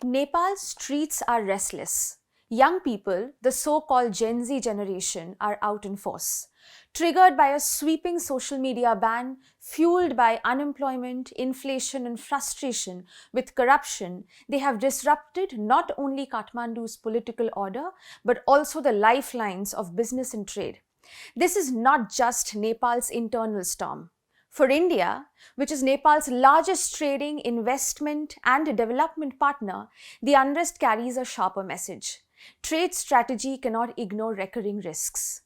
Nepal's streets are restless. Young people, the so-called Gen Z generation, are out in force. Triggered by a sweeping social media ban, fueled by unemployment, inflation and frustration with corruption, they have disrupted not only Kathmandu's political order, but also the lifelines of business and trade. This is not just Nepal's internal storm. For India, which is Nepal's largest trading, investment and development partner, the unrest carries a sharper message. Trade strategy cannot ignore recurring risks.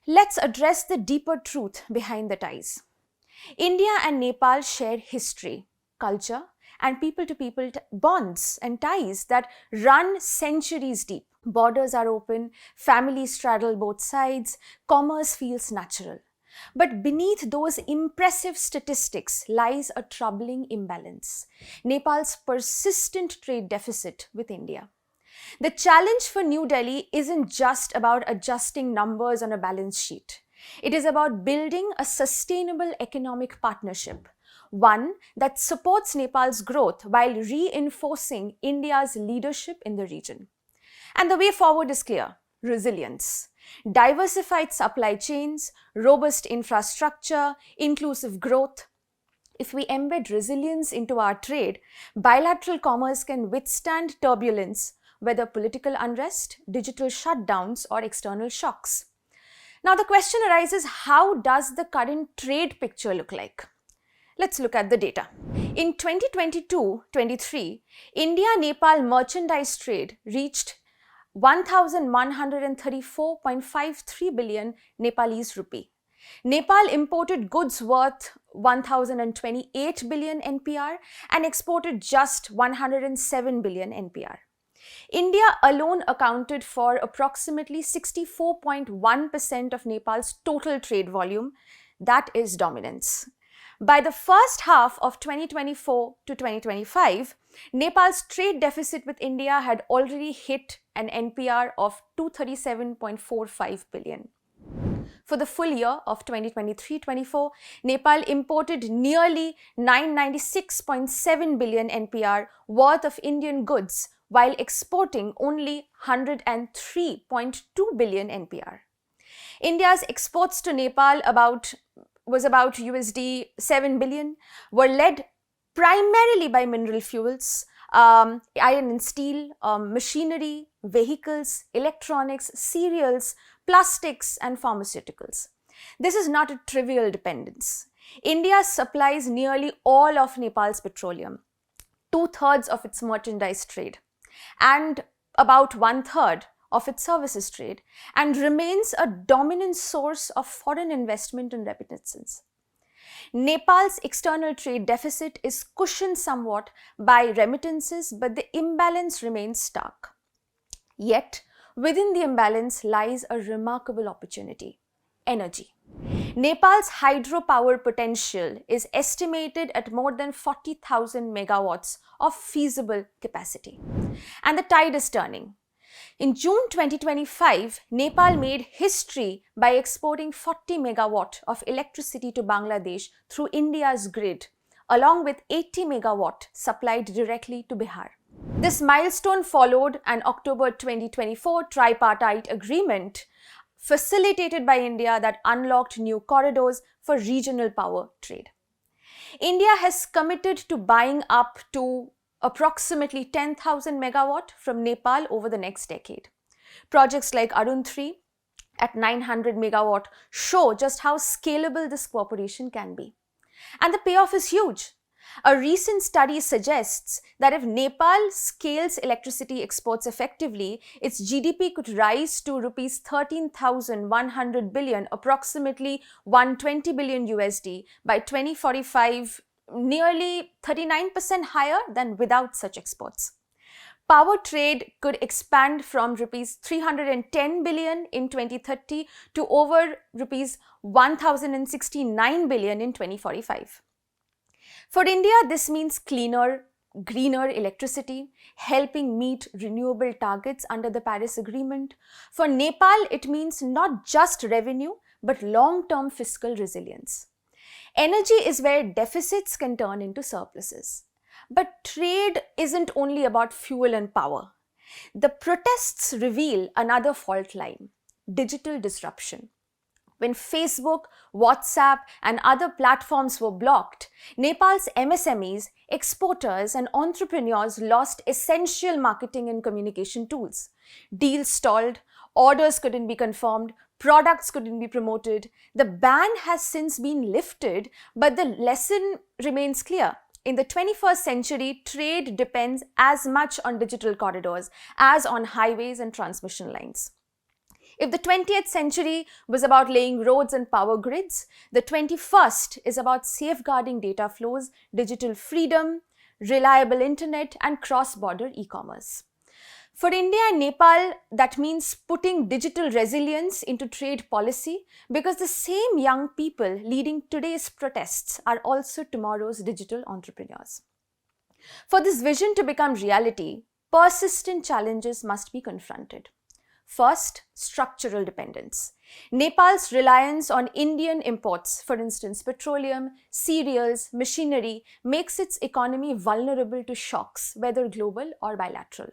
Let's address the deeper truth behind the ties. India and Nepal share history, culture, and people-to-people bonds and ties that run centuries deep. Borders are open, families straddle both sides, commerce feels natural. But beneath those impressive statistics lies a troubling imbalance: Nepal's persistent trade deficit with India. The challenge for New Delhi isn't just about adjusting numbers on a balance sheet. It is about building a sustainable economic partnership, one that supports Nepal's growth while reinforcing India's leadership in the region. And the way forward is clear: resilience. Diversified supply chains, robust infrastructure, inclusive growth. If we embed resilience into our trade, bilateral commerce can withstand turbulence, whether political unrest, digital shutdowns, or external shocks. Now the question arises, how does the current trade picture look like? Let's look at the data. In 2022-23, India-Nepal merchandise trade reached 1,134.53 billion Nepalese rupee. Nepal imported goods worth 1,028 billion NPR and exported just 107 billion NPR. India alone accounted for approximately 64.1% of Nepal's total trade volume. That is dominance. By the first half of 2024 to 2025, Nepal's trade deficit with India had already hit an NPR of 237.45 billion. For the full year of 2023-24, Nepal imported nearly 996.7 billion NPR worth of Indian goods while exporting only 103.2 billion NPR. India's exports to Nepal was about USD 7 billion, were led primarily by mineral fuels, iron and steel, machinery, vehicles, electronics, cereals, plastics, and pharmaceuticals. This is not a trivial dependence. India supplies nearly all of Nepal's petroleum, 2/3 of its merchandise trade, and about 1/3 of its services trade, and remains a dominant source of foreign investment and remittances. Nepal's external trade deficit is cushioned somewhat by remittances, but the imbalance remains stark. Yet, within the imbalance lies a remarkable opportunity: energy. Nepal's hydropower potential is estimated at more than 40,000 megawatts of feasible capacity. And the tide is turning. In June 2025, Nepal made history by exporting 40 megawatt of electricity to Bangladesh through India's grid, along with 80 megawatt supplied directly to Bihar. This milestone followed an October 2024 tripartite agreement facilitated by India that unlocked new corridors for regional power trade. India has committed to buying up to approximately 10,000 megawatt from Nepal over the next decade. Projects like Arun 3 at 900 megawatt show just how scalable this cooperation can be. And the payoff is huge. A recent study suggests that if Nepal scales electricity exports effectively, its GDP could rise to rupees 13,100 billion, approximately 120 billion USD by 2045, nearly 39% higher than without such exports. Power trade could expand from rupees 310 billion in 2030 to over rupees 1,069 billion in 2045. For India, this means cleaner, greener electricity, helping meet renewable targets under the Paris Agreement. For Nepal, it means not just revenue, but long-term fiscal resilience. Energy is where deficits can turn into surpluses. But trade isn't only about fuel and power. The protests reveal another fault line: digital disruption. When Facebook, WhatsApp, and other platforms were blocked, Nepal's MSMEs, exporters, and entrepreneurs lost essential marketing and communication tools. Deals stalled, orders couldn't be confirmed, products couldn't be promoted. The ban has since been lifted, but the lesson remains clear. In the 21st century, trade depends as much on digital corridors as on highways and transmission lines. If the 20th century was about laying roads and power grids, the 21st is about safeguarding data flows, digital freedom, reliable internet, and cross-border e-commerce. For India and Nepal, that means putting digital resilience into trade policy, because the same young people leading today's protests are also tomorrow's digital entrepreneurs. For this vision to become reality, persistent challenges must be confronted. First, structural dependence. Nepal's reliance on Indian imports, for instance, petroleum, cereals, machinery, makes its economy vulnerable to shocks, whether global or bilateral.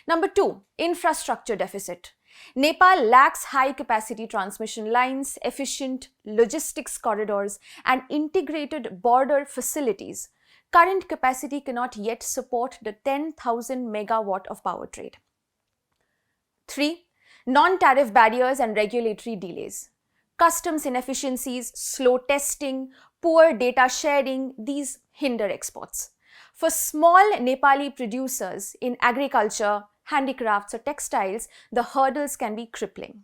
Number two, infrastructure deficit. Nepal lacks high-capacity transmission lines, efficient logistics corridors, and integrated border facilities. Current capacity cannot yet support the 10,000 megawatt of power trade. 3. Non-tariff barriers and regulatory delays. Customs inefficiencies, slow testing, poor data sharing, these hinder exports. For small Nepali producers in agriculture, handicrafts, or textiles, the hurdles can be crippling.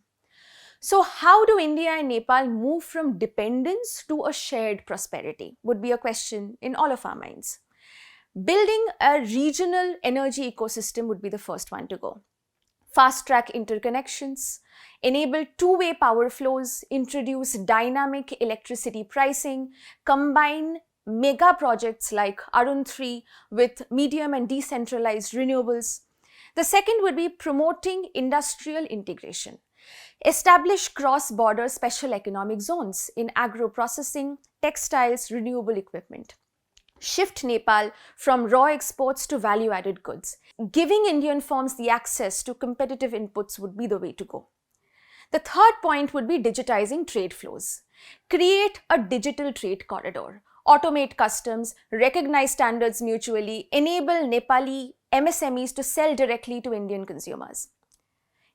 So how do India and Nepal move from dependence to a shared prosperity? Would be a question in all of our minds. Building a regional energy ecosystem would be the first one to go. Fast-track interconnections, enable two-way power flows, introduce dynamic electricity pricing, combine mega projects like Arun 3 with medium and decentralized renewables. The second would be promoting industrial integration. Establish cross-border special economic zones in agro-processing, textiles, renewable equipment. Shift Nepal from raw exports to value-added goods. Giving Indian firms the access to competitive inputs would be the way to go. The third point would be digitizing trade flows. Create a digital trade corridor. Automate customs, recognize standards mutually, enable Nepali MSMEs to sell directly to Indian consumers.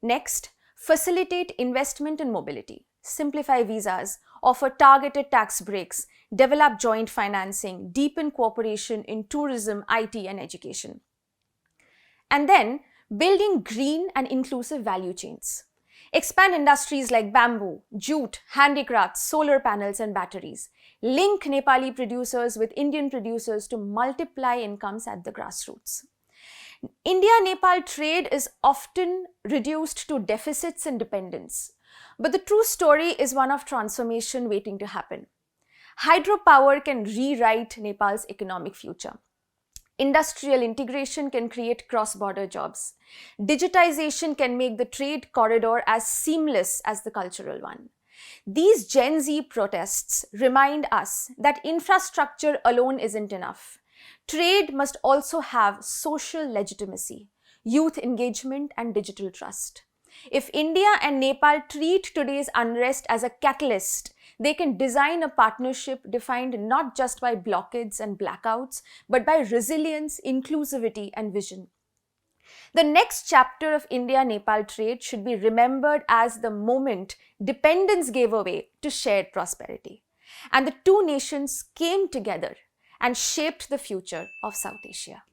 Next, facilitate investment and mobility. Simplify visas, offer targeted tax breaks, develop joint financing, deepen cooperation in tourism, IT, and education. And then, building green and inclusive value chains. Expand industries like bamboo, jute, handicrafts, solar panels, and batteries. Link Nepali producers with Indian producers to multiply incomes at the grassroots. India-Nepal trade is often reduced to deficits and dependence. But the true story is one of transformation waiting to happen. Hydropower can rewrite Nepal's economic future. Industrial integration can create cross-border jobs. Digitization can make the trade corridor as seamless as the cultural one. These Gen Z protests remind us that infrastructure alone isn't enough. Trade must also have social legitimacy, youth engagement, and digital trust. If India and Nepal treat today's unrest as a catalyst, they can design a partnership defined not just by blockades and blackouts, but by resilience, inclusivity, and vision. The next chapter of India-Nepal trade should be remembered as the moment dependence gave way to shared prosperity, and the two nations came together and shaped the future of South Asia.